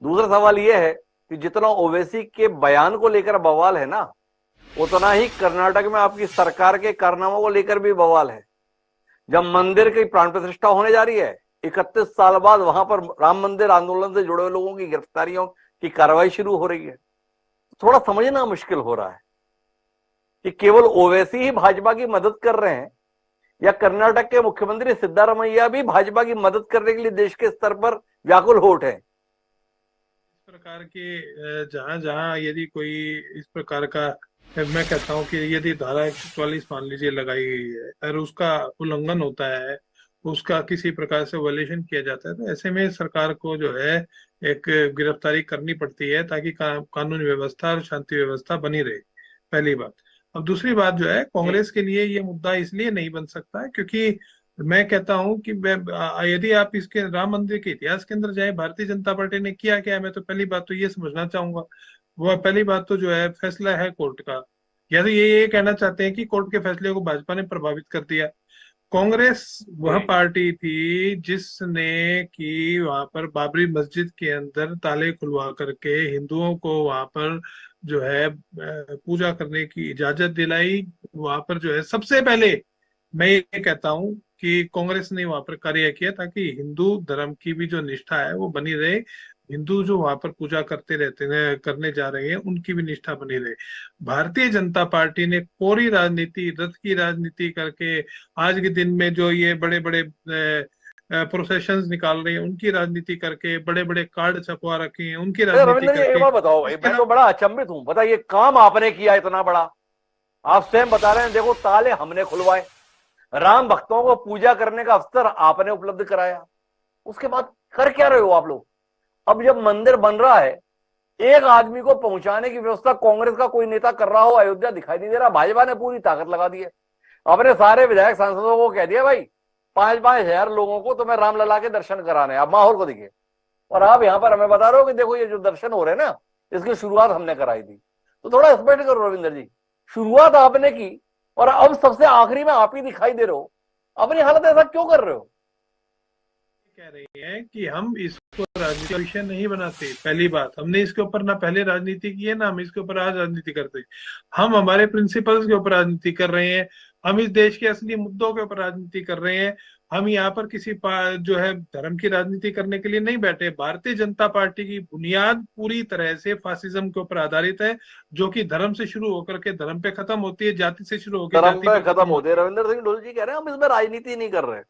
दूसरा सवाल यह है कि जितना ओवैसी के बयान को लेकर बवाल है ना, उतना ही कर्नाटक में आपकी सरकार के कारनामों को लेकर भी बवाल है। जब मंदिर की प्राण प्रतिष्ठा होने जा रही है, 31 साल बाद वहां पर राम मंदिर आंदोलन से जुड़े हुए लोगों की गिरफ्तारियों की कार्रवाई शुरू हो रही है। थोड़ा समझना मुश्किल हो रहा है कि केवल ओवैसी ही भाजपा की मदद कर रहे हैं या कर्नाटक के मुख्यमंत्री सिद्धारमैया भी भाजपा की मदद करने के लिए देश के स्तर पर व्याकुल हो उठे। इस प्रकार के जहां जहां यदि कोई इस प्रकार का, मैं कहता हूं कि यदि धारा 144 मान लीजिए लगाई गई है और उसका उल्लंघन होता है, उसका किसी प्रकार से वायलेशन किया जाता है, तो ऐसे में सरकार को जो है एक गिरफ्तारी करनी पड़ती है ताकि कानून व्यवस्था और शांति व्यवस्था बनी रहे। पहली बात। अब दूसरी बात जो है, जी। कांग्रेस के लिए ये मुद्दा इसलिए नहीं बन सकता है क्योंकि मैं कहता हूं कि यदि आप इसके राम मंदिर के इतिहास के अंदर जाए, भारतीय जनता पार्टी ने किया क्या है, मैं तो पहली बात तो ये समझना चाहूंगा। वो पहली बात तो जो है फैसला है कोर्ट का, या तो ये कहना चाहते हैं कि कोर्ट के फैसले को भाजपा ने प्रभावित कर दिया। कांग्रेस वह जी। पार्टी थी जिसने कि वहां पर बाबरी मस्जिद के अंदर ताले खुलवा करके हिंदुओं को वहां पर जो है पूजा करने की इजाजत दिलाई। वहां पर जो है सबसे पहले मैं ये कहता हूं कि कांग्रेस ने वहां पर कार्य किया ताकि हिंदू धर्म की भी जो निष्ठा है वो बनी रहे। हिंदू जो वहां पर पूजा करते रहते हैं, करने जा रहे हैं, उनकी भी निष्ठा बनी रहे। भारतीय जनता पार्टी ने कोरी राजनीति, रथ की राजनीति करके आज के दिन में जो ये बड़े बड़े प्रोसेशंस निकाल रहे हैं, उनकी राजनीति करके, बड़े बड़े कार्ड छपवा रखे हैं, उनकी राजनीति रविंद्र जी एक करके बात बताओ भाई, इसके मैं नाम। तो बड़ा अचंभित हूं। बता, ये काम आपने किया इतना बड़ा, आप स्वयं बता रहे हैं देखो ताले हमने खुलवाए, राम भक्तों को पूजा करने का अवसर आपने उपलब्ध कराया, उसके बाद कर क्या रहे हो आप लोग? अब जब मंदिर बन रहा है, एक आदमी को पहुंचाने की व्यवस्था कांग्रेस का कोई नेता कर रहा हो, अयोध्या दिखाई नहीं दे रहा। भाजपा ने पूरी ताकत लगा दी है, अपने सारे विधायक सांसदों को कह दिया भाई 5-5 हजार लोगों को तुम्हें रामलला के दर्शन कराने, आप माहौल को दिखे। और आप यहां पर हमें बता रहे हो कि देखो ये जो दर्शन हो रहे हैं ना, इसकी शुरुआत हमने कराई थी। तो थोड़ा स्पष्ट करो रविंदर जी, शुरुआत आपने की और अब सबसे आखिरी में आप ही दिखाई दे रहे हो। अपनी हालत ऐसा क्यों कर रहे हो? कह रही हैं कि हम इसको राजनीति का विषय नहीं बनाते। पहली बात, हमने इसके ऊपर ना पहले राजनीति की है ना हम इसके ऊपर आज राजनीति करते हैं। हम हमारे प्रिंसिपल्स के ऊपर राजनीति कर रहे हैं। हम इस देश के असली मुद्दों के ऊपर राजनीति कर रहे हैं। हम यहाँ पर किसी जो है धर्म की राजनीति करने के लिए नहीं बैठे। भारतीय जनता पार्टी की बुनियाद पूरी तरह से फासिज्म के ऊपर आधारित है, जो कि धर्म से शुरू होकर के धर्म पे खत्म होती है, जाति से शुरू होकर धर्म जाति पे पे खत्म खत्म होते होती हैं। है। रविंद्र सिंह ढोल जी कह रहे हैं हम इसमें राजनीति नहीं कर रहे।